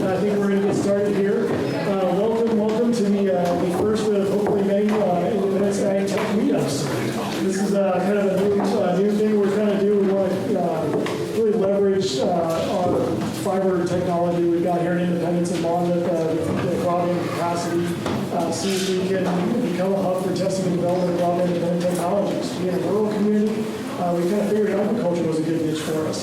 I think we're going to get started here. Welcome to the first of hopefully many Independence AgTech meetups. This is kind of a new thing we're trying to do. We want to really leverage our fiber technology we've got here in Independence and Monmouth, the broadband capacity, see if we can become a hub for testing and development of broadband independent technologies. Being a rural community, we kind of figured agriculture was a good niche for us.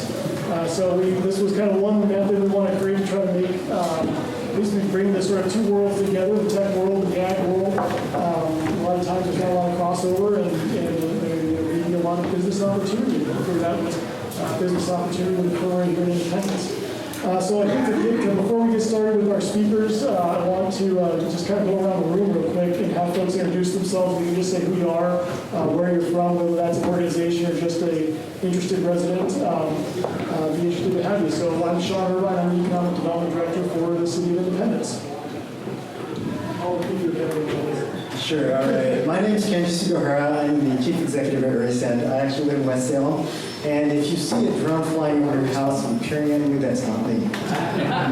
This was kind of one method we want to create to try to make, at least we bring the sort of two worlds together, the tech world and the ag world. A lot of times there's not a lot of crossover and there can be a lot of business opportunity. Hopefully that was business opportunity with occurring here in Independence. So I think before we get started with our speakers, I want to just kind of go around the room real quick and have folks introduce themselves. You can just say who you are, where you're from, whether that's an organization or just a interested resident. Be interested to have you. So I'm Sean Irvine. I'm the Economic Development Director for the City of Independence. I'll give you a better later. Sure, all right. My name is Kenji Sugahara. I'm the Chief Executive at Racend. I actually live in West Salem. And if you see a drone flying over your house and peering at you, that's not me. I'm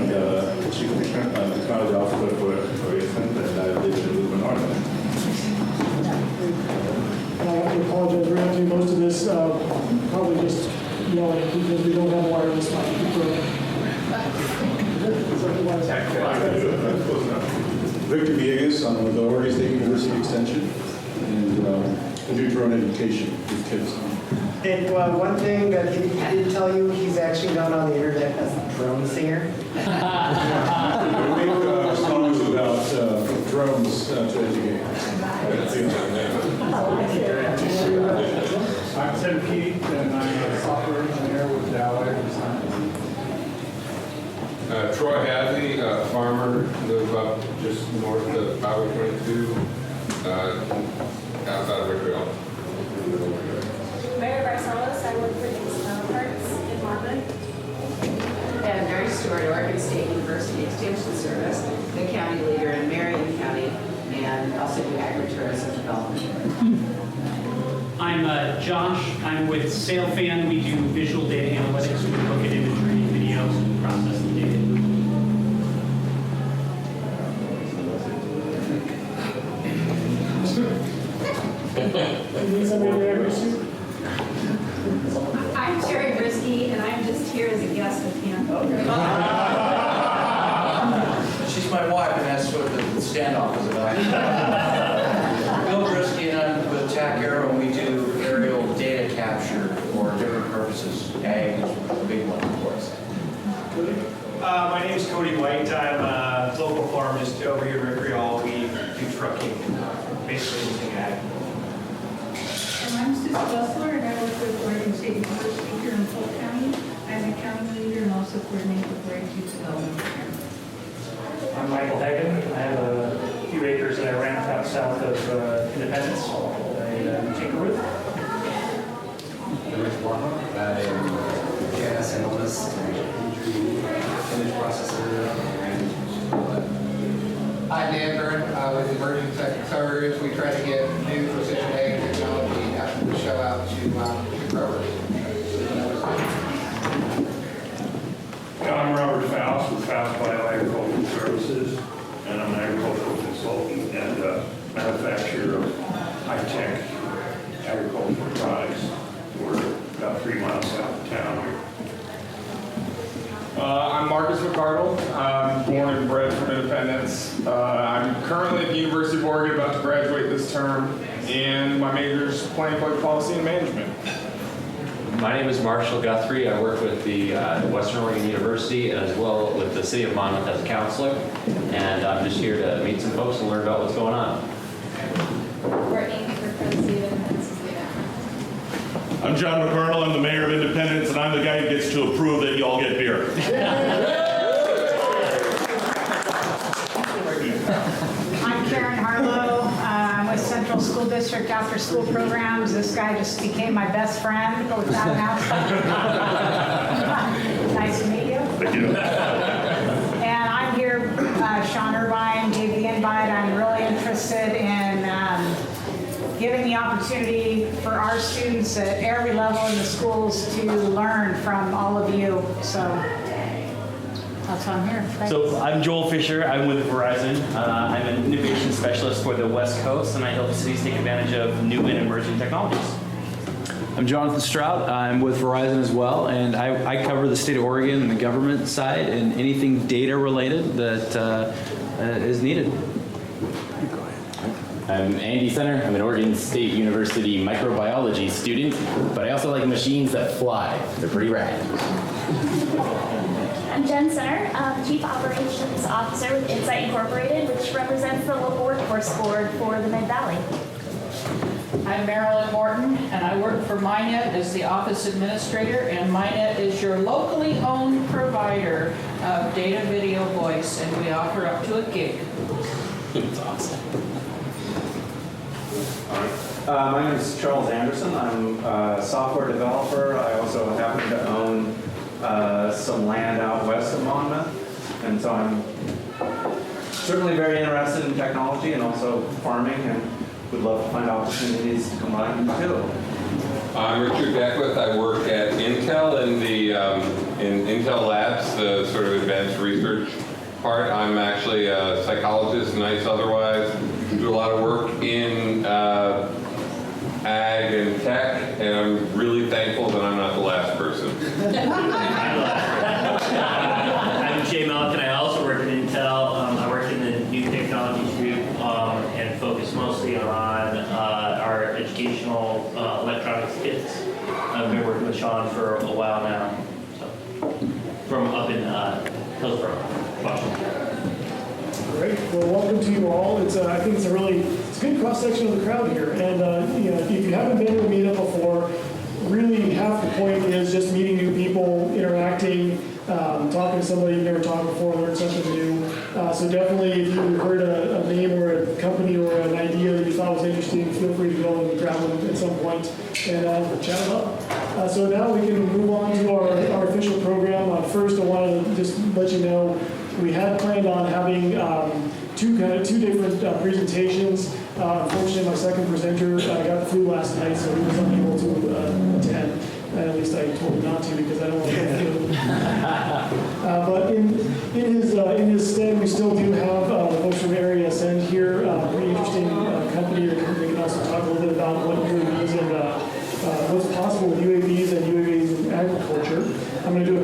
the Chief Technology Officer for Racend, and I live in Lumen, North. And I have to apologize, we're going to do most of this probably just yelling because we don't have wireless mic. Victor Villegas, I'm with Oregon State University Extension, and I do drone education with kids. And one thing that he didn't tell you, he's actually known on the internet as the drone singer. We make songs about drones to educate. I'm Tim Keith, and I'm a software engineer with Dow Design. Troy Hadley, farmer, live up just north of Highway 22, outside of Ridgeville. Mary Barcelos, I work for the Parks in Monmouth. And Mary Stewart, Oregon State University Extension Service, the county leader in Marion County, and also do agritourism development. I'm Josh. I'm with SailFan. We do visual data analytics. We look at imagery, videos, and process the data. I'm Terry Brisky, and I'm just here as a guest of him. She's my wife, and that's what the standoff is about. Bill Brisky and I'm with TAC Aero, and we do aerial data capture for different purposes. Ag is a big one, of course. My name is Cody White. I'm a local farm just over here in Rickreall. We do trucking, basically anything ag. And I'm Susan Bustler, and I work with Oregon State University here in Polk County. I'm a county leader and also coordinate the Oregon Youth Development Program. I'm Michael Hagan. I have a few acres that I ran out south of Independence. I tinker with. I am gas analyst, image processor, and all that. I'm Dan Byrne with Emerging Tech Accelerator. We try to get new precision ag technology after the show out to growers. I'm Robert Faust with Faust Bioagricultural Services, and I'm an agricultural consultant and manufacturer of high-tech agricultural products. We're about 3 miles south of town. I'm Marcus McCardle. I'm born and bred from Independence. I'm currently at the University of Oregon, about to graduate this term, and my major is planning, public policy, and management. My name is Marshall Guthrie. I work with the Western Oregon University as well with the City of Monmouth as a counselor, and I'm just here to meet some folks and learn about what's going on. We're aiming for presidency of Independence. I'm John McCardle. I'm the mayor of Independence, and I'm the guy who gets to approve that you all get beer. I'm Karen Harlow. I'm with Central School District After School Programs. This guy just became my best friend without announcement. Nice to meet you. Thank you. And I'm here, Sean Irvine gave the invite. I'm really interested in giving the opportunity for our students opportunities at every level in the schools to learn from all of you. So that's why I'm here. Thanks. So I'm Joel Fisher. I'm with Verizon. I'm an innovation specialist for the West Coast, and I help cities take advantage of new and emerging technologies. I'm Jonathan Stroud. I'm with Verizon as well, and I cover the state of Oregon and the government side and anything data related that is needed. I'm Andy Center. I'm an Oregon State University microbiology student, but I also like machines that fly. They're pretty rad. I'm Jen Center, Chief Operations Officer with Insight Incorporated, which represents the local workforce board for the Mid-Valley. I'm Marilyn Morton, and I work for MyNet as the office administrator, and MyNet is your locally owned provider of data, video, voice, and we offer up to a gig. That's awesome. My name is Charles Anderson. I'm a software developer. I also happen to own some land out west of Monmouth, and so I'm certainly very interested in technology and also farming, and would love to find opportunities to combine the two. I'm Richard Beckwith. I work at Intel in the in Intel Labs, the sort of advanced research part. I'm actually a psychologist, nice otherwise. Do a lot of work in ag and tech, and I'm really thankful that I'm not the last person. I'm Jay Malik, and I also work at Intel. I work in the new technologies group and focus mostly on our educational electronics kits. I've been working with Sean for a while now, so, from up in Hillsborough, Washington. Great. Well, welcome to you all. I think it's a good cross section of the crowd here. And if you haven't been to a meetup before, really half the point is just meeting new people, interacting, talking to somebody you've never talked before, learn something new. So definitely, if you heard a name or a company or an idea that you thought was interesting, feel free to go and grab them at some point and chat it up. So now we can move on to our official program. First, I wanted to just let you know we had planned on having two different presentations. Unfortunately, my second presenter got the flu last night, so he was unable to attend. At least I told him not to because I don't want to get the flu. But in his stead, we still do have the folks from Area Ascend here. Pretty interesting company. They can also talk a little bit about what UAVs and what's possible with UAVs and UAVs in agriculture. I'm going to do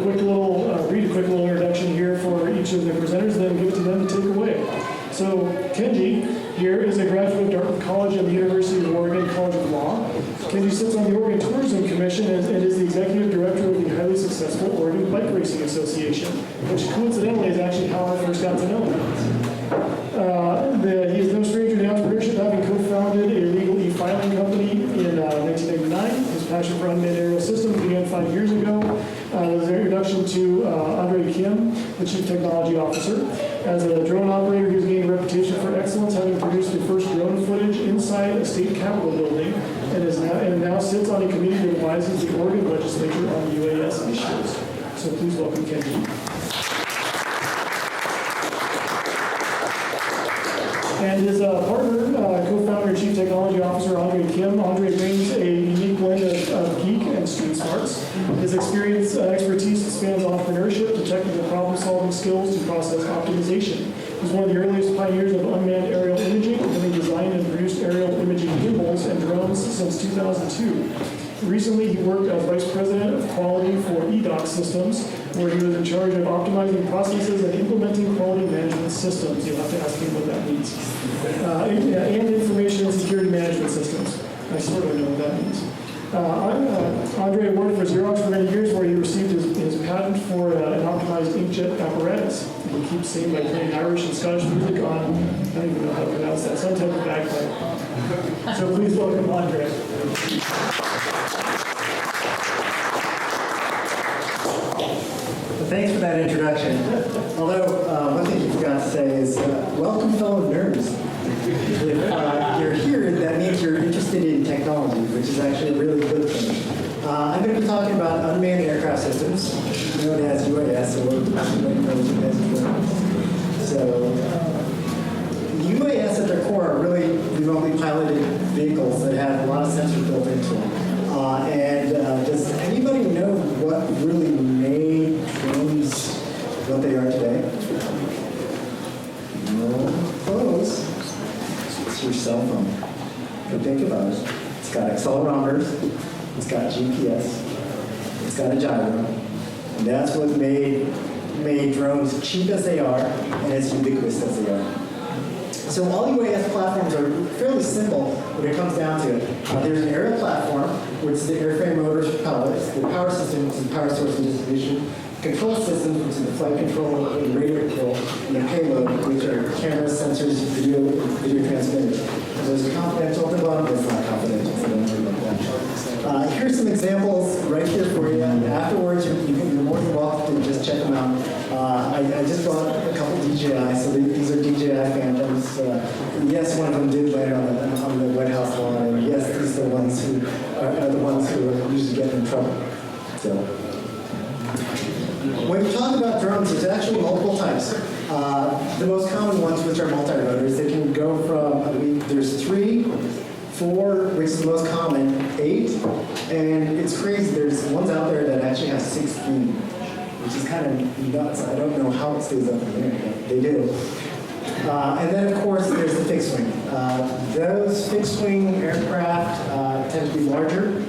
read a quick little introduction here for each of the presenters, then give it to them to take away. So Kenji here is a graduate of Dartmouth College and the University of Oregon College of Law. Kenji sits on the Oregon Tourism Commission and is the executive director of the highly successful Oregon Bike Racing Association, which coincidentally is actually how I first got to know him. He is no stranger to entrepreneurship, having co-founded a legal e-filing company in 1999. His passion for unmanned aerial systems began 5 years ago. With an introduction to Andre Kim, the Chief Technology Officer. As a drone operator, he has gained a reputation for excellence, having produced the first drone footage inside a state capitol building, and now sits on a committee that advises the Oregon legislature on UAS issues. So please welcome Kenji. And his partner, co-founder and chief technology officer, Andre Kim. Andre brings a unique blend of geek and street smarts. His expertise spans entrepreneurship to technical problem-solving skills to process optimization. He's one of the earliest pioneers of unmanned aerial imaging, having designed and produced aerial imaging gimbals and drones since 2002. Recently, he worked as Vice President of Quality for EDOC Systems, where he was in charge of optimizing processes and implementing quality management systems. You'll have to ask him what that means. And information and security management systems. I sort of know what that means. Andre worked for Xerox for many years, where he received his patent for an optimized inkjet apparatus. He keeps saying by playing Irish and Scottish music on, I don't even know how to pronounce that, some type of bagpipe. So please welcome Andre. Thanks for that introduction. Although, one thing you forgot to say is, welcome fellow nerds. If you're here, that means you're interested in technology, which is actually a really good thing. I'm going to be talking about unmanned aircraft systems, known as UAS, or everybody knows it as drones. So, UAS at their core are really remotely piloted vehicles that have a lot of sensors built into them. Does anybody know what really made drones what they are today? No, close. It's your cell phone. But think about it. It's got accelerometers, it's got GPS, it's got a gyro, and that's what made drones cheap as they are and as ubiquitous as they are. So all UAS platforms are fairly simple when it comes down to it. There's an aerial platform, which is the airframe, motors, propellers, the power system, which is the power source and distribution, control systems, which is the flight control and radio control, and the payload, which are cameras, sensors, video transmitters. Those are confidential at the bottom, but it's not confidential, so don't worry about that. Here's some examples right here for you. Afterwards, you're more than welcome to just check them out. I just bought a couple DJI, so these are DJI Phantoms. Yes, one of them did land on the White House lawn, and yes, these are the ones who are usually getting in trouble. So, when you talk about drones, there's actually multiple types. The most common ones, which are multi-rotors, they can go from, there's 3, 4, which is the most common, 8, and it's crazy. There's ones out there that actually have 16, which is kind of nuts. I don't know how it stays up in the air, but they do. And then, of course, there's the fixed wing. Those fixed wing aircraft tend to be larger.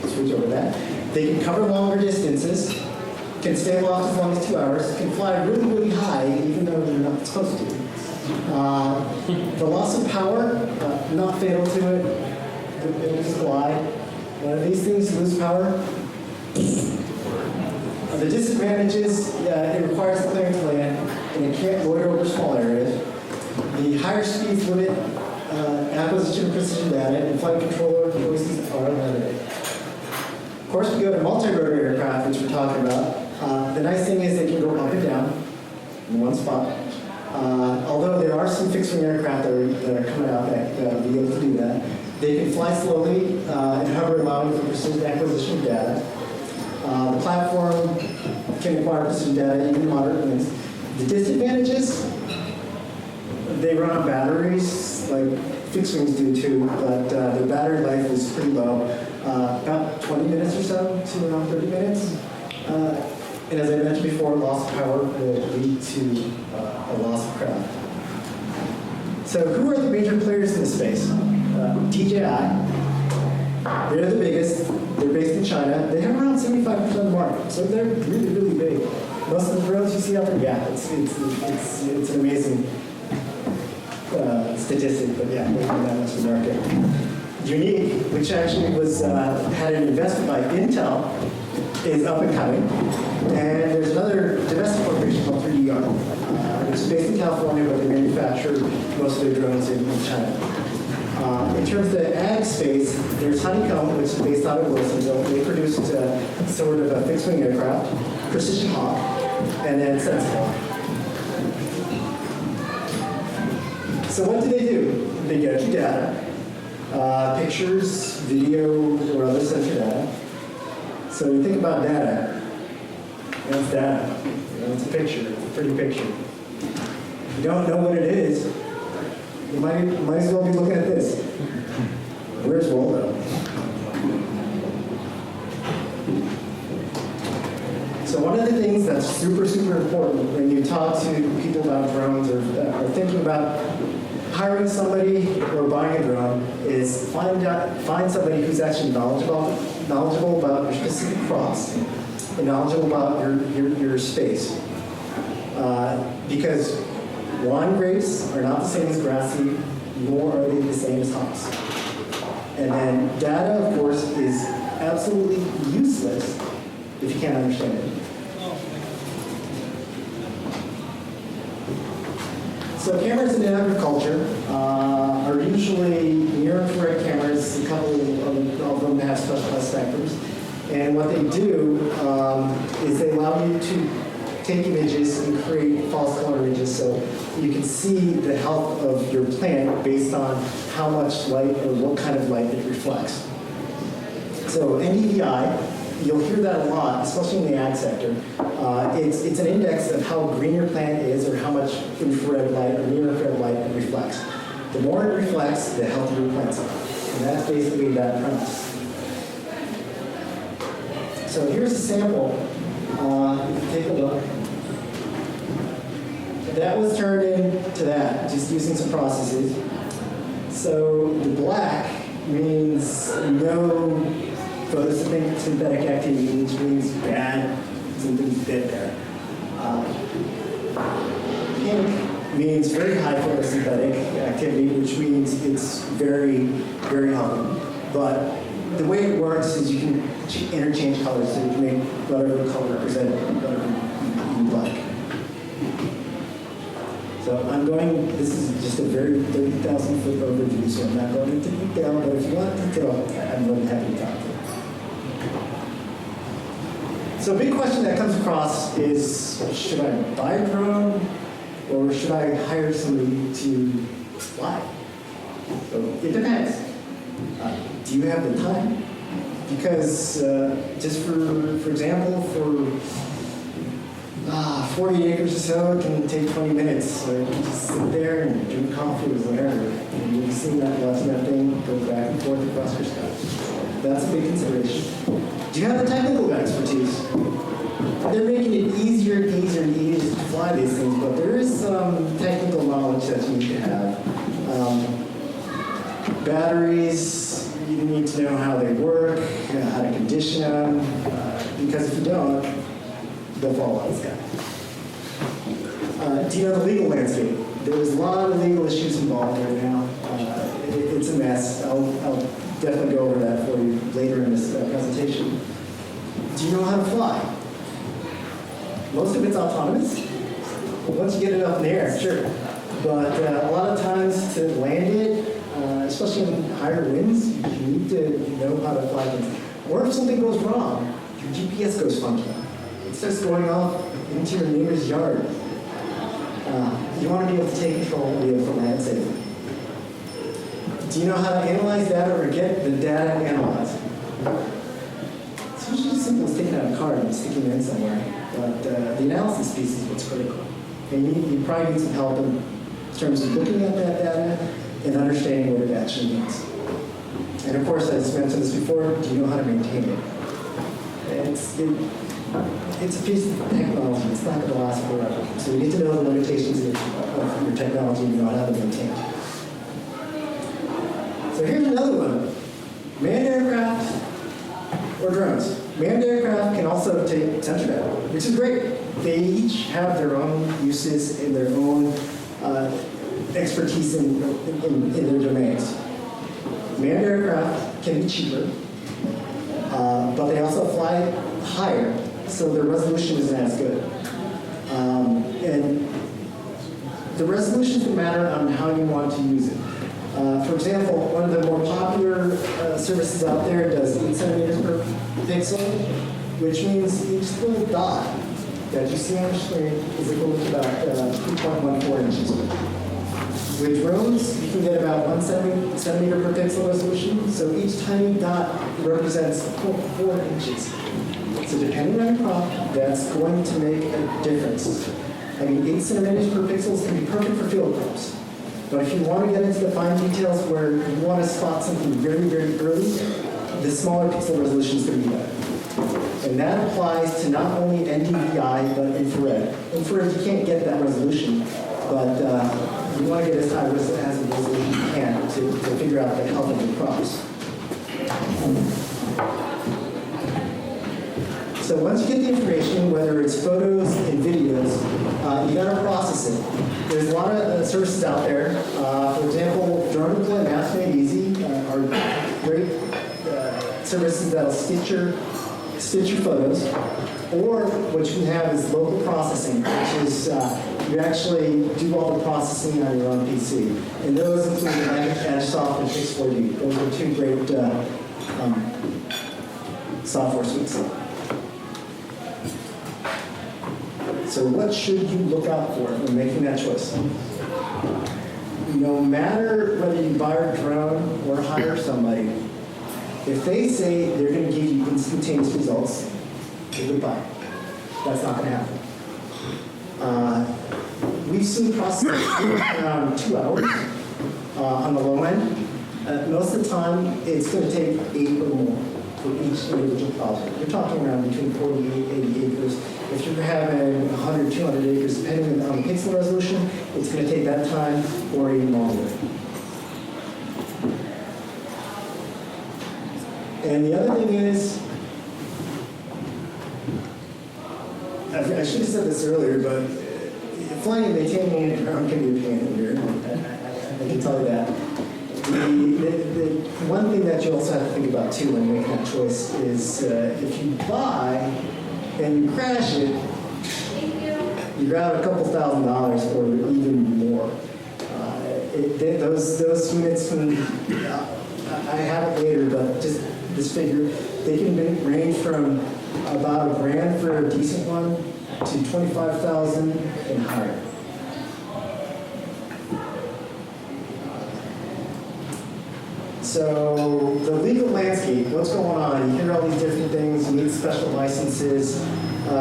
Switch over that. They can cover longer distances, can stay aloft as long as 2 hours, can fly really, really high, even though they're not supposed to. The loss of power, not fatal to it. It'll just fly. One of these things lose power. The disadvantages, it requires a clearance land, and it can't loiter over small areas. The higher speeds limit acquisition of precision data, and flight controller choices are limited. Of course, we go to multi-rotor aircraft, which we're talking about. The nice thing is they can go up and down in one spot. Although there are some fixed-wing aircraft that are coming out that will be able to do that. They can fly slowly and hover, allowing for precision acquisition of data. The platform can acquire precision data even in moderate winds. The disadvantages, they run on batteries, like fixed wings do too, but the battery life is pretty low, about 20 minutes or so to around 30 minutes. And as I mentioned before, loss of power will lead to a loss of craft. So who are the major players in this space? DJI. They're the biggest. They're based in China. They have around 75% of the market, so they're really, really big. Most of the drones you see out there, yeah, it's an amazing statistic, but yeah, maybe that much of the market. Unique, which actually had an investment by Intel, is up and coming. And there's another domestic corporation called 3DR, which is based in California, but they manufacture most of their drones in China. In terms of the ag space, there's Honeycomb, which is based out of Wilsonville. They produced sort of a fixed-wing aircraft, Precision Hawk, and then Sensible. So what do? They get you data, pictures, video, or other sensor data. So you think about data, that's data. It's a picture, it's a pretty picture. If you don't know what it is, you might as well be looking at this. Where's Waldo? So one of the things that's super, super important when you talk to people about drones or thinking about hiring somebody or buying a drone is find somebody who's actually knowledgeable about your specific crops and knowledgeable about your space. Because lawn grapes are not the same as grassy, nor are they the same as hops. And then data, of course, is absolutely useless if you can't understand it. So cameras in agriculture are usually near-infrared cameras. A couple of them have specialized spectrums. And what they do is they allow you to take images and create false color images so you can see the health of your plant based on how much light or what kind of light it reflects. So NDVI, you'll hear that a lot, especially in the ag sector. It's an index of how green your plant is or how much infrared light or near-infrared light it reflects. The more it reflects, the healthier your plants are. And that's basically that premise. So here's a sample. Take a look. That was turned into that, just using some processes. So the black means no photosynthetic activity, which means bad, something's dead there. Pink means very high photosynthetic activity, which means it's very, very healthy. But the way it works is you can interchange colors, so you can make whatever color represent whatever you like. So I'm going, this is just a very 30,000 foot overview, so I'm not going into detail, but if you want detail, I'm more than happy to talk to you. So a big question that comes across is, should I buy a drone or should I hire somebody to fly? So it depends. Do you have the time? Because just for example, for 40 acres or so, it can take 20 minutes. So you can just sit there and drink coffee or whatever. And you've seen that, watching that thing go back and forth across your sky. That's a big consideration. Do you have the technical expertise? They're making it easier and easier and easier to fly these things, but there is some technical knowledge that you need to have. Batteries, you need to know how they work, how to condition them, because if you don't, they'll fall out of the sky. Do you know the legal landscape? There's a lot of legal issues involved right now. It's a mess. I'll definitely go over that for you later in this presentation. Do you know how to fly? Most of it's autonomous. Once you get it up in the air, sure. But a lot of times to land it, especially in higher winds, you need to know how to fly things. Or if something goes wrong, your GPS goes funky. It starts going off into your neighbor's yard. You want to be able to take control of the vehicle and land safely. Do you know how to analyze data or get the data analyzed? It's usually as simple as taking out a card and sticking it in somewhere. But the analysis piece is what's critical. And you probably need some help in terms of looking at that data and understanding what it actually means. And of course, as mentioned this before, do you know how to maintain it? It's a piece of technology. It's not going to last forever. So you need to know the limitations of your technology and know how to maintain it. So here's another one. Manned aircraft or drones. Manned aircraft can also take sensor data, which is great. They each have their own uses and their own expertise in their domains. Manned aircraft can be cheaper, but they also fly higher, so their resolution isn't as good. And the resolutions will matter on how you want to use it. For example, one of the more popular services out there does 8 centimeters per pixel, which means each little dot that you see on the screen is equal to about 3.14 inches. With drones, you can get about 1 centimeter per pixel resolution, so each tiny dot represents 4 inches. So depending on your crop, that's going to make a difference. I mean, 8 centimeters per pixel can be perfect for field crops. But if you want to get into the fine details where you want to spot something very, very early, the smaller pixel resolution is going to be better. And that applies to not only NDVI, but infrared. Infrared, you can't get that resolution, but you want to get as high as a resolution you can to figure out the health of your crops. So once you get the information, whether it's photos and videos, you got to process it. There's a lot of services out there. For example, Drone Deploy and Maps Made Easy are great services that'll stitch your photos. Or what you can have is local processing, which is you actually do all the processing on your own PC. And those include AgTech and Pix4D. Those are two great software suites. So what should you look out for when making that choice? No matter whether you buy a drone or hire somebody, if they say they're going to give you instantaneous results, goodbye. That's not going to happen. We've seen processing around 2 hours on the low end. Most of the time, it's going to take 8 or more for each individual project. You're talking around between 48 and 80 acres. If you're having 100, 200 acres, depending on the pixel resolution, it's going to take that time or even longer. And the other thing is, I should have said this earlier, but flying and maintaining it around can be a pain in the rear. I can tell you that. The one thing that you also have to think about too when making that choice is if you buy and you crash it, you're out a couple $1,000s or even more. Those units can, I have it later, but just this figure, they can range from about $1,000 for a decent one to $25,000 and higher. So the legal landscape, what's going on? You hear all these different things, you need special licenses. The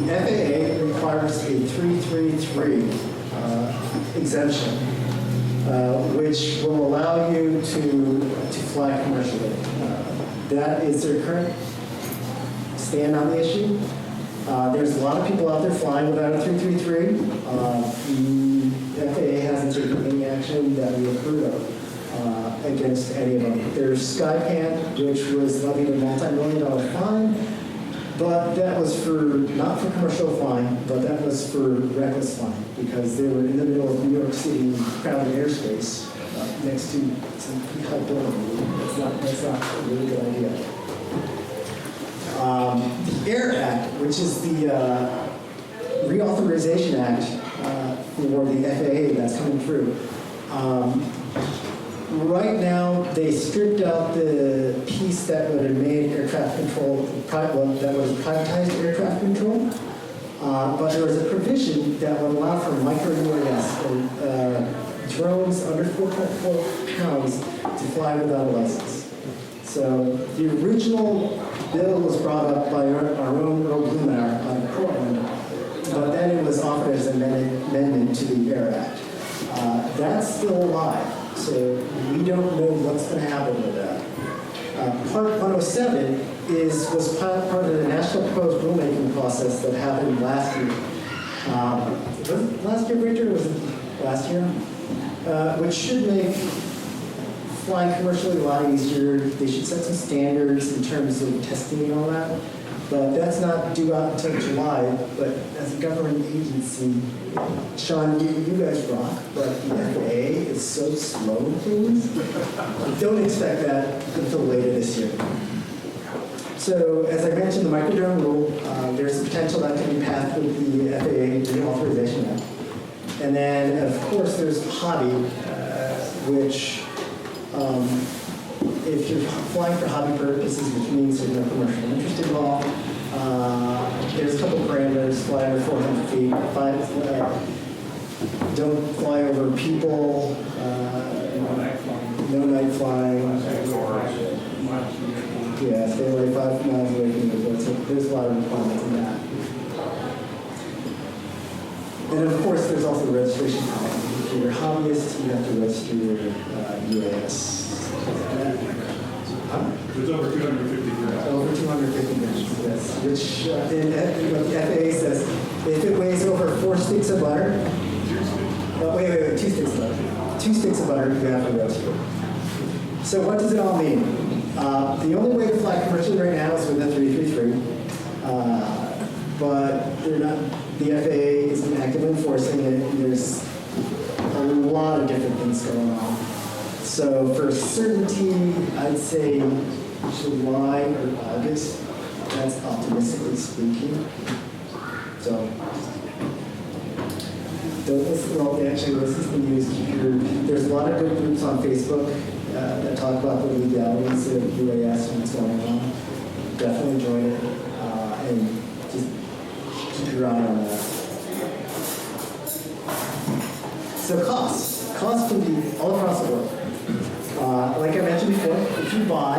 FAA requires a 333 exemption, which will allow you to fly commercially. That is their current stand on the issue. There's a lot of people out there flying without a 333. The FAA hasn't taken any action that we have heard of against any of them. There's Skypan, which was levied a multi-million-dollar fine, but that was not for commercial flying, but that was for reckless flying because they were in the middle of New York City, crowded airspace next to some pretty high building. That's not a really good idea. The AIR Act, which is the Reauthorization Act for the FAA that's coming through. Right now, they stripped out the piece that would have made air traffic control, that was privatized air traffic control. But there was a provision that would allow for micro-UAS, or drones under 4.4 pounds, to fly without a license. So the original bill was brought up by our own Earl Blumenauer out of Portland, but then it was offered as an amendment to the AIR Act. That's still alive. So we don't know what's going to happen with that. Part 107 was part of the national proposed rulemaking process that happened last year. Was it last year, Victor? Was it last year? Which should make flying commercially a lot easier. They should set some standards in terms of testing and all that. But that's not due out until July. But as a government agency, Sean, you guys rock, but the FAA is so slow with things. Don't expect that until later this year. So as I mentioned, the microdrone rule, there's a potential that can be passed with the FAA Reauthorization Act. And then, of course, there's hobby, which if you're flying for hobby purposes, which means there's no commercial interest involved, there's a couple parameters: fly under 400 feet, don't fly over people, no night flying. Yeah, stay away 5 miles away from the airport. So there's a lot of requirements in that. And of course, there's also registration time. If you're a hobbyist, you have to register your UAS. There's over 250 grams. Over 250 grams, yes. Which, what the FAA says, if it weighs over 4 sticks of butter, wait, 2 sticks of butter. 2 sticks of butter, you have to register. So what does it all mean? The only way to fly commercially right now is with a 333, but they're not. The FAA isn't actively enforcing it. There's a lot of different things going on. So for certainty, I'd say July or August. That's optimistically speaking. So don't listen. Well, actually, listen to the news. There's a lot of good groups on Facebook that talk about the legalities of UAS and what's going on. Definitely join it and just keep your eye on that. So costs can be all across the world. Like I mentioned before, if you buy,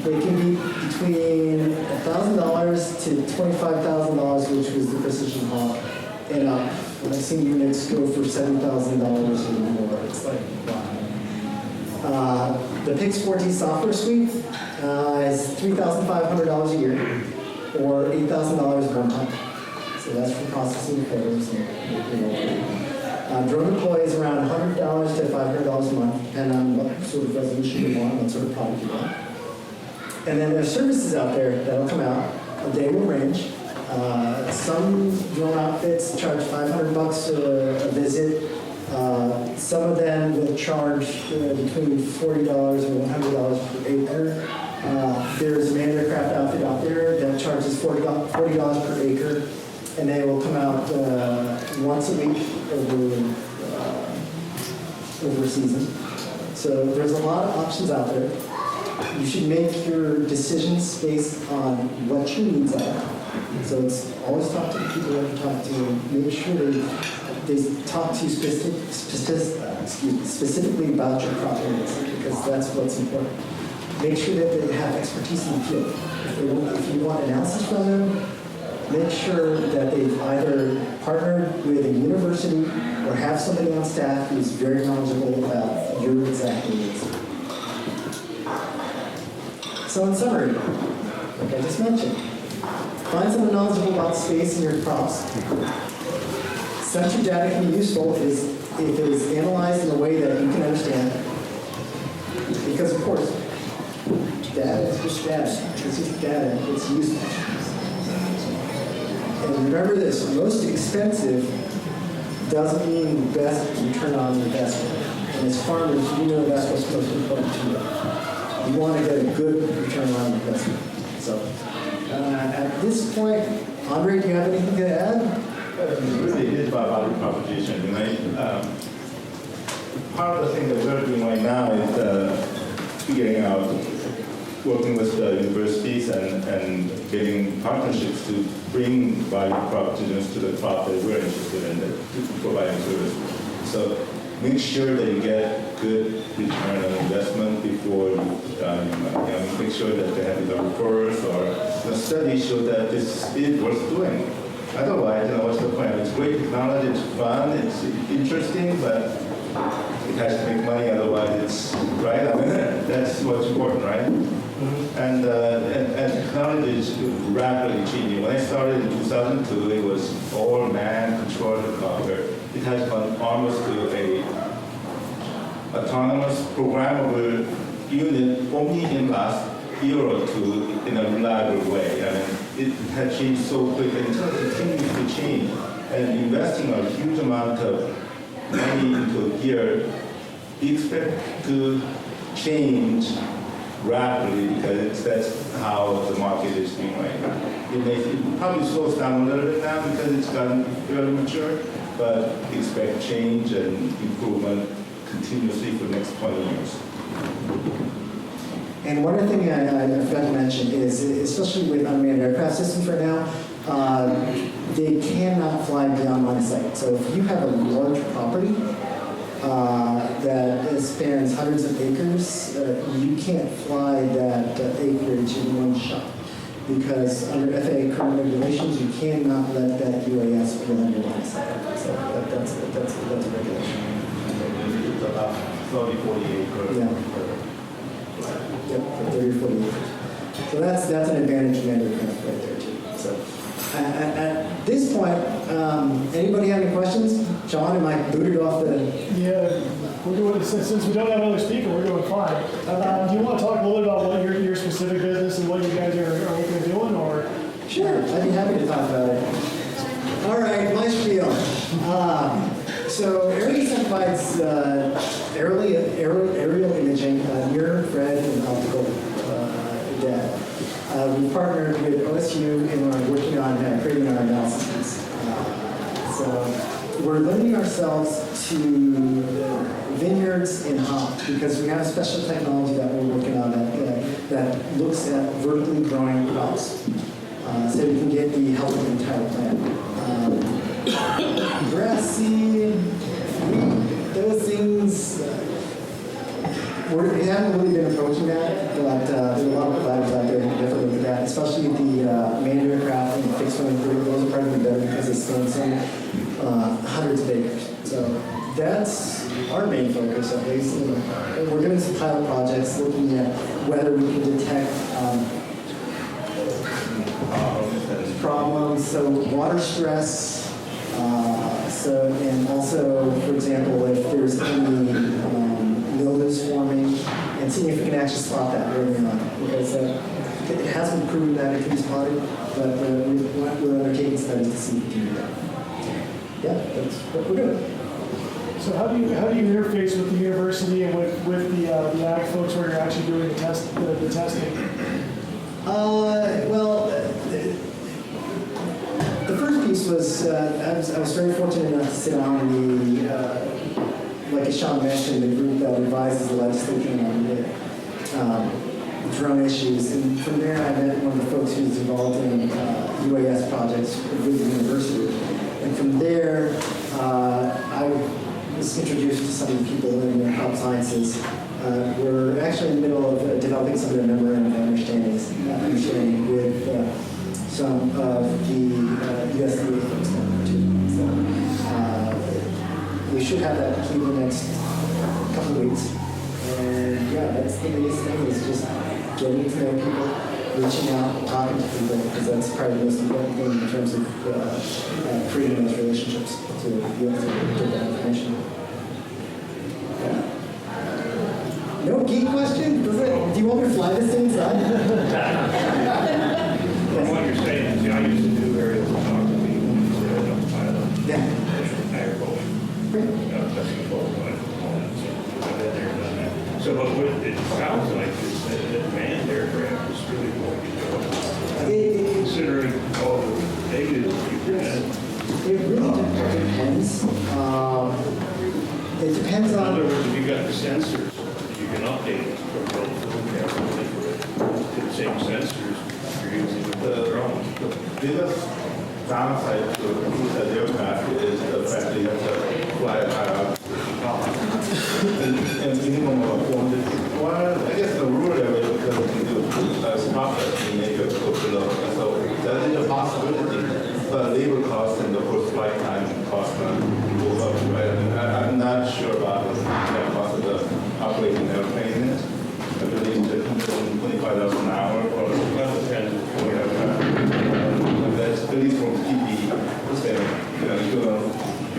they can be between $1,000 to $25,000, which was the Precision Hawk, and up. I've seen units go for $7,000 or more. It's like, wow. The Pix 4G software suite is $3,500 a year, or $8,000 one time. So that's for processing photos. Drone deploy is around $100 to $500 a month, depending on what sort of resolution you want, what sort of product you want. And then there's services out there that'll come out. They will range. Some drone outfits charge $500 a visit. Some of them will charge between $40 and $100 per acre. There's a manned aircraft outfit out there that charges $40 per acre, and they will come out once a week over a season. So there's a lot of options out there. You should make your decisions based on what your needs are. So it's always talk to the people that you talk to, make sure they talk to you specifically about your crop areas, because that's what's important. Make sure that they have expertise in the field. If you want analysis from them, make sure that they've either partnered with a university or have somebody on staff who's very knowledgeable about your exact needs. So in summary, like I just mentioned, find someone knowledgeable about space in your crops. Sensor data can be useful if it is analyzed in a way that you can understand. Because of course, data is just data. It's just data. It's useful. And remember this, most expensive doesn't mean best return on investment. And as farmers, you know that's what's most important to you. You want to get a good return on investment. So at this point, Andre, do you have anything to add? Really, it is about value proposition. Part of the thing that we're doing right now is figuring out, working with the universities and getting partnerships to bring value propositions to the crop that we're interested in, to providing services. So make sure that you get good return on investment before you make sure that they have the referrals or the studies show that this is worth doing. Otherwise, what's the point? It's great technology, it's fun, it's interesting, but it has to make money, otherwise it's, right? I mean, that's what's important, right? And technology is rapidly changing. When I started in 2002, it was all man-controlled helicopter. It has gone almost to a autonomous, programmable unit only in the last year or two in a reliable way. I mean, it had changed so quick, and it's going to continue to change. And investing a huge amount of money into a gear, we expect to change rapidly, because that's how the market is doing right now. It probably slows down a little bit now because it's gotten fairly mature, but expect change and improvement continuously for the next 20 years. And one other thing I forgot to mention is, especially with unmanned aircraft systems right now, they cannot fly beyond line of sight. So if you have a large property that spans hundreds of acres, you can't fly that acreage in one shot. Because under FAA current regulations, you cannot let that UAS fly under line of sight. So that's a regulation. It's about 30, 40 acres. Yeah. Yep, for 30 or 40 acres. So that's an advantage of manned aircraft right there too. So at this point, anybody have any questions? John, am I booted off the? Yeah, we're doing, since we don't have another speaker, we're doing fine. Do you want to talk a little bit about what your specific business and what you guys are looking at doing, or? Sure, I'd be happy to talk about it. All right, my spiel. So AgTech provides aerial imaging, near, infrared, and optical data. We've partnered with OSU and we're working on creating our analysis. So we're limiting ourselves to vineyards and hops because we have special technology that we're working on that looks at vertically growing crops. So we can get the health of the entire plant. Grass seed, wheat, those things, we haven't really been approaching that, but there's a lot of providers out there who definitely look at that, especially the manned aircraft and fixed big swimming pool. Those are probably better because they span some hundreds of acres. So that's our main focus, at least. And we're doing some pilot projects looking at whether we can detect problems, so water stress, and also, for example, if there's any mildews forming, and seeing if we can actually spot that early on, because it hasn't proven that it can be spotted, but we're undertaking studies to see if we can do that. Yeah, that's what we're doing. So how do you interface with the university and with the ag folks where you're actually doing the testing? The first piece was I was very fortunate enough to sit on the like as Sean mentioned, the group that revises the legislation on the drone issues, and from there I met one of the folks who's involved in UAS projects with the university, and from there I was introduced to some of the people in crop sciences. We're actually in the middle of developing some of the memorandum of understanding with some of the USDA folks down there too. So we should have that complete in the next couple of weeks. And yeah, that's the biggest thing, is just getting to know people, reaching out, talking to people, because that's probably the most important thing in terms of creating those relationships to be able to get that information. No geek question? Do you want me to fly this thing inside? From what you're saying, see, I used to do aerial photography when I was a pilot. Yeah. Agriculture. Testing qualified components. I've been there, done that. So, but what it sounds like is that the manned aircraft is really going to go. Considering all the negatives you present. It really depends. It depends on. In other words, if you got the sensors, you can update it from to the same sensors you're using with the drone. The biggest downside to the aircraft is the fact that you have to fly at high altitude. And minimum of 400. Well, I guess the rural area, because we can do process, we make it go below. So that is a possibility. But labor costs and the first flight time cost go up, right? And I'm not sure about the cost of the operating airplane. I believe it's $125 an hour or $10 that's at least from PPE.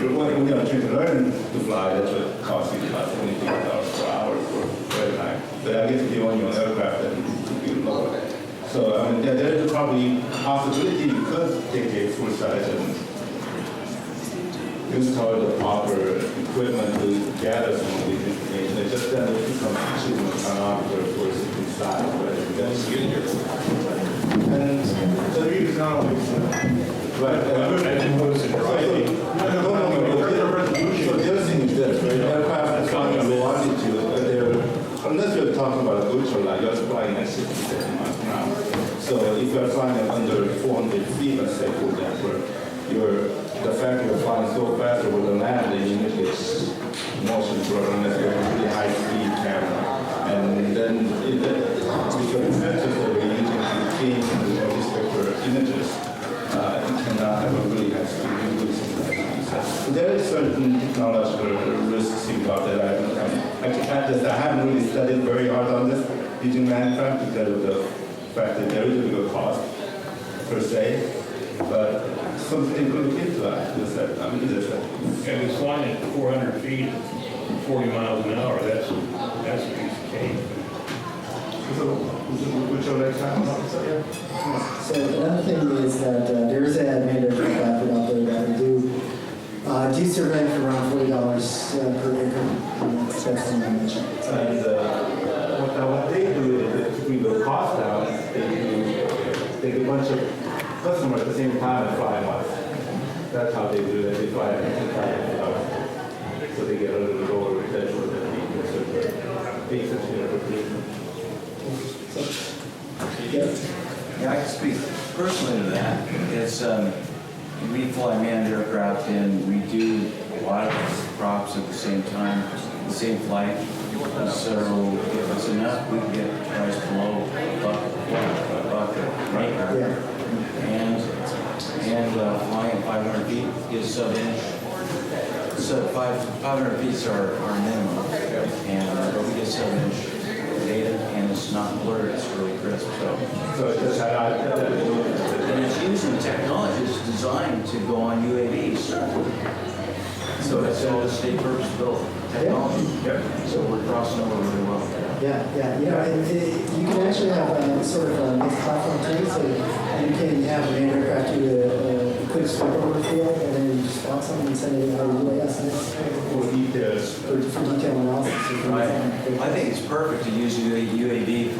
When you're trying to learn to fly, that's what costs you about $22 per hour for flight time. But I guess if you own your own aircraft, then it would be lower. So I mean, there is probably possibility you could take a full size and install the proper equipment to gather some of these information. It's just that it becomes cheaper on offer for a certain size, right? That's good. And the reason is not always right. So the other thing is this, right? Aircraft is flying at low altitude, unless you're talking about a ultralight, you're flying at 67 miles an hour. So if you're flying at under 400 feet, let's say, for example, the fact you're flying so fast over the land, then you need this motion blur unless you have a really high speed camera. And then with your sensors that we're using to change the respect images, you cannot have a really high speed. So there is certain technological risks involved that I haven't really studied very hard on this using Minecraft because of the fact that there is a bigger cost per se, but something to look into. And it's flying at 400 feet, 40 miles an hour. That's a piece of cake. Which your next time? So another thing is that there is an admitted aircraft out there that we do survey for around $40 per acre. That's something I mentioned. And what they do is to bring the cost down, they take a bunch of customers at the same time and fly once. That's how they do it. They fly at the same time. So they get a little lower retention than the basic interpretation. Yeah, I can speak personally to that. It's we fly manned aircraft and we do a lot of crops at the same time, the same flight. So if it's enough, we can get price below $1 an acre. And and flying at 500 feet is sub-inch. So 500 feet is our minimum, and but we get 7-inch data, and it's not blurred, it's really crisp. So it just had and it's using technology that's designed to go on UAVs. So it's all state purpose-built technology. So we're crossing over really well. Yeah. You know, you can actually have sort of a mixed platform too. So you can have an aircraft do a quick sweep over the field, and then you just spot something and send it out of UAS. And it's for details. For detail analysis. Right. I think it's perfect to use UAV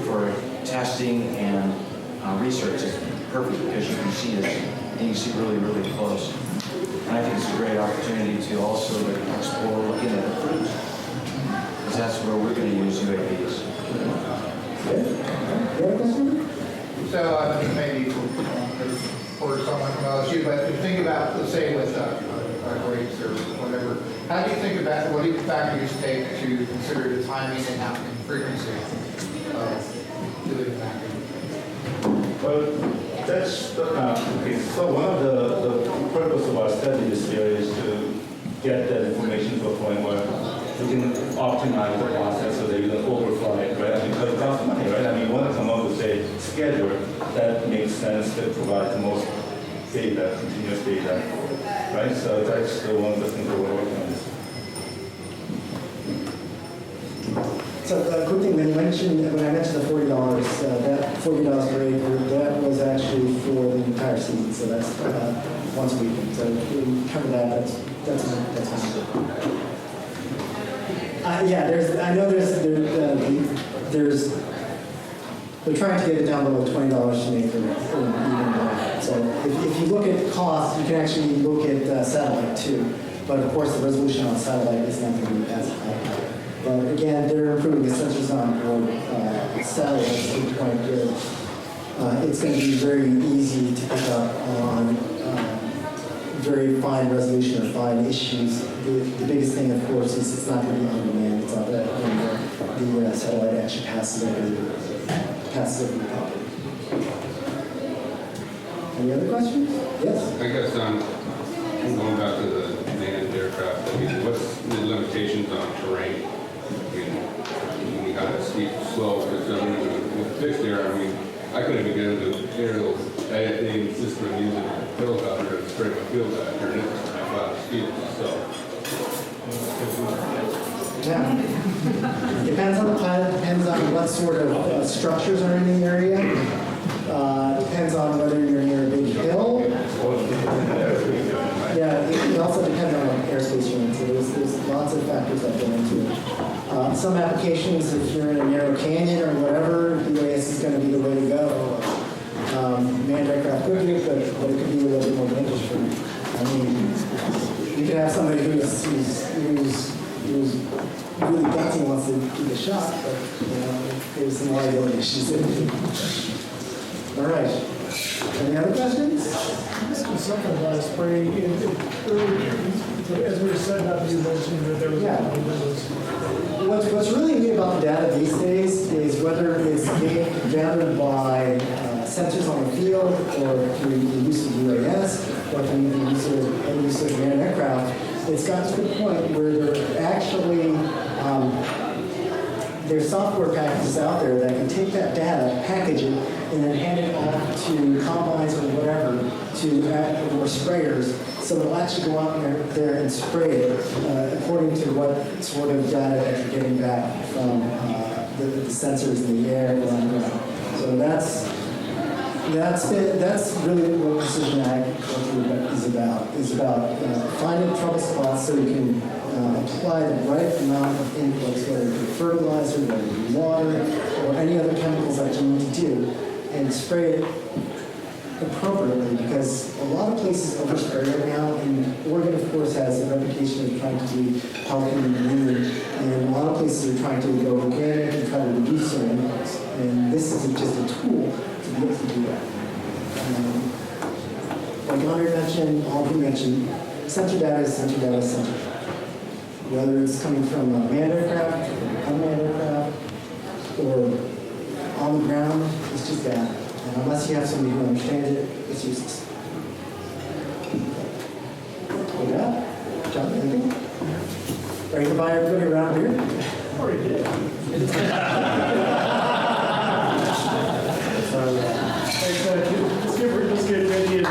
for testing and research. It's perfect because you can see it, and you see really, really close. And I think it's a great opportunity to also explore looking at the cruise, because that's where we're going to use UAVs. So maybe for someone from LSU, but think about, let's say with rates or whatever, how do you think about, what do factors take to consider the timing and frequency of doing that? Well, that's okay. So one of the purpose of our study this year is to get that information to a point where we can optimize the process so that you don't overfly it, right? I mean, because it costs money, right? I mean, you want to come up with a schedule that makes sense to provide the most data, continuous data, right? So that's one of the things that we're working on. So quick thing, when I mentioned the $40, that $40 per acre, that was actually for the entire season. So that's once a week. So if we cover that, that's fine. Yeah, I know there's they're trying to get it down below $20 an acre or even more. So if you look at cost, you can actually look at satellite too. But of course, the resolution on satellite is not going to be as high. But again, they're improving the sensors on board satellites to the point where it's going to be very easy to pick up on very fine resolution or fine issues. The biggest thing, of course, is it's not going to be on demand. It's not that when the satellite actually passes over the property. Any other questions? Yes? I guess going back to the manned aircraft, I mean, what's the limitations on terrain? I mean, you got a steep slope, because with fixed air, I mean, I couldn't even get into aerials. They insist on using helicopter to spray my field back here, and it was my father's field, so. Yeah. Depends on the pilot, depends on what sort of structures are in the area. Depends on whether you're near a big hill. Yeah, it also depends on what airspace you're in. So there's lots of factors that go into it. Some applications, if you're in a narrow canyon or whatever, UAS is going to be the way to go. Manned aircraft could do it, but it could be a little bit more dangerous for you. I mean, you could have somebody who's really gutsy and wants to do the shot, but there's some liability issues in it. All right. Any other questions? Something about spraying earlier, as we were setting up, you mentioned that there was What's really neat about the data these days is whether it's being gathered by sensors on the field or through the use of UAS or through the use of manned aircraft, it's gotten to the point where they're actually there's software packages out there that can take that data, package it, and then hand it off to combines or whatever, or sprayers, so they'll actually go out there and spray it according to what sort of data that you're getting back from the sensors in the air. So that's really what precision agriculture is about finding trouble spots so you can apply the right amount of inputs, whether it be fertilizer, whether it be water, or any other chemicals that you need to do, and spray it appropriately, because a lot of places overspray right now, and Oregon, of course, has a reputation of trying to be healthy and green, and a lot of places are trying to go organic and try to reduce their inputs, and this is just a tool to be able to do that. Like Andre mentioned, Aldrin mentioned, sensor data is sensor data is sensor data. Whether it's coming from a manned aircraft, or unmanned aircraft, or on the ground, it's just data. And unless you have somebody who understands it, it's useless. Are you gonna buy everybody around here? Already did. Thanks, let's get ready.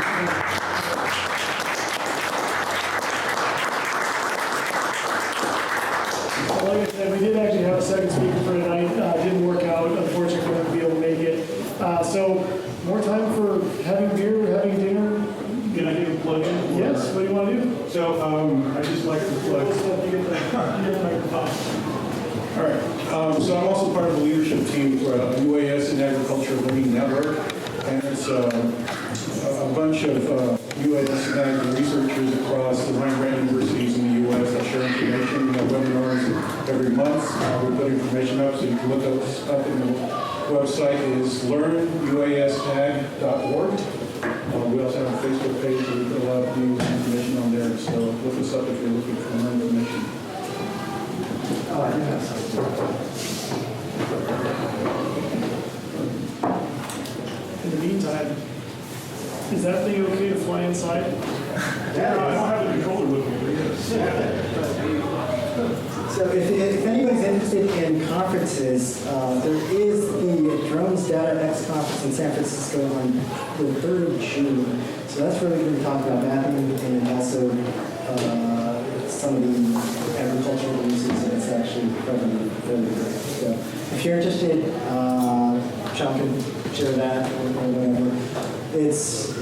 Like I said, we did actually have a second speaker for tonight. Didn't work out, unfortunately, couldn't be able to make it. So, more time for having beer, having dinner. Can I give a plug in? Yes, what do you want to do? So, I just like to plug. You get the microphone. All right. So I'm also part of the leadership team for UAS and Agriculture Learning Network, and it's a bunch of UAS and ag researchers across the land-grant universities in the U.S. that share information. We have webinars every month. We put information up, so you can look us up. In the website is learnuasag.org. We also have a Facebook page where we put a lot of news and information on there. So look us up if you're looking for more information. Oh, I do have something. In the meantime, is that thing okay to fly inside? Yeah, I don't have the controller with me, but yes. So if anybody's interested in conferences, there is the Drones Data X conference in San Francisco on the 3rd of June. So that's where we're going to talk about mapping and also some of the agricultural uses, and it's actually probably fairly great. So if you're interested, Sean can share that or whatever. It's,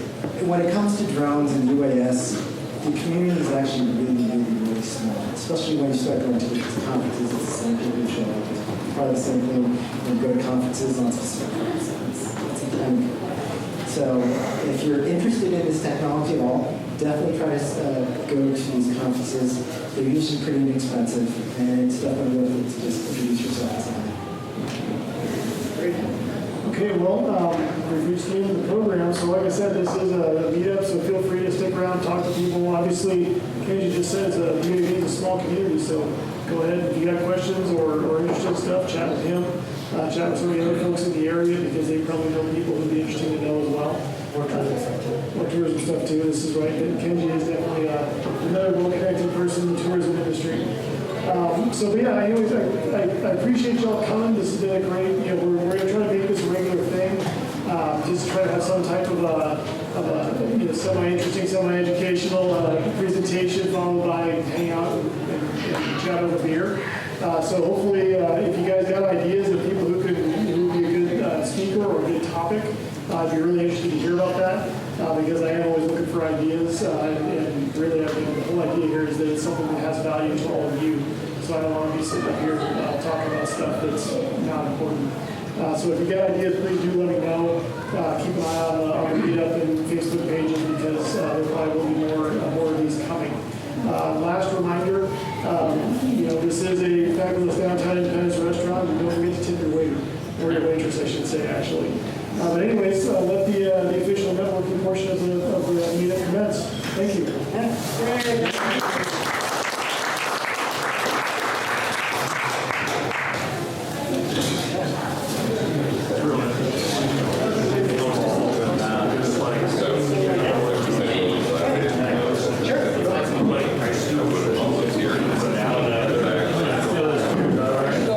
when it comes to drones and UAS, the community is actually really small, especially when you start going to these conferences. It's the same people who show up. It's probably the same thing when you go to conferences on specific conferences. It's a tiny. So if you're interested in this technology at all, definitely try to go to these conferences. They're usually pretty inexpensive, and it's definitely worth it to just introduce yourself to them. Great. Okay, well, we've reached the end of the program. So like I said, this is a meetup, so feel free to stick around, talk to people. Obviously, Kenji just said it's a community, it's a small community, so go ahead. If you got questions or interesting stuff, chat with him. Chat with some of the other folks in the area because they probably know people who'd be interesting to know as well. More tourism stuff too. This is right. Kenji is definitely another well-connected person in the tourism industry. So yeah, anyways, I appreciate y'all coming. This has been a great, we're going to try to make this a regular thing. Just try to have some type of a semi-interesting, semi-educational presentation followed by hang out and chat over beer. So hopefully, if you guys got ideas of people who would be a good speaker or a good topic, I'd be really interested to hear about that because I am always looking for ideas. And really, the whole idea here is that it's something that has value to all of you. So I don't want to be sitting up here talking about stuff that's not important. So if you got ideas, please do let me know. Keep an eye on the meetup and Facebook pages because there probably will be more of these coming. Last reminder, this is a fabulous downtown Independence restaurant. We don't forget to tip your waiter, or your waitress, I should say, actually. But anyways, let the official networking portion of the meetup commence. Thank you.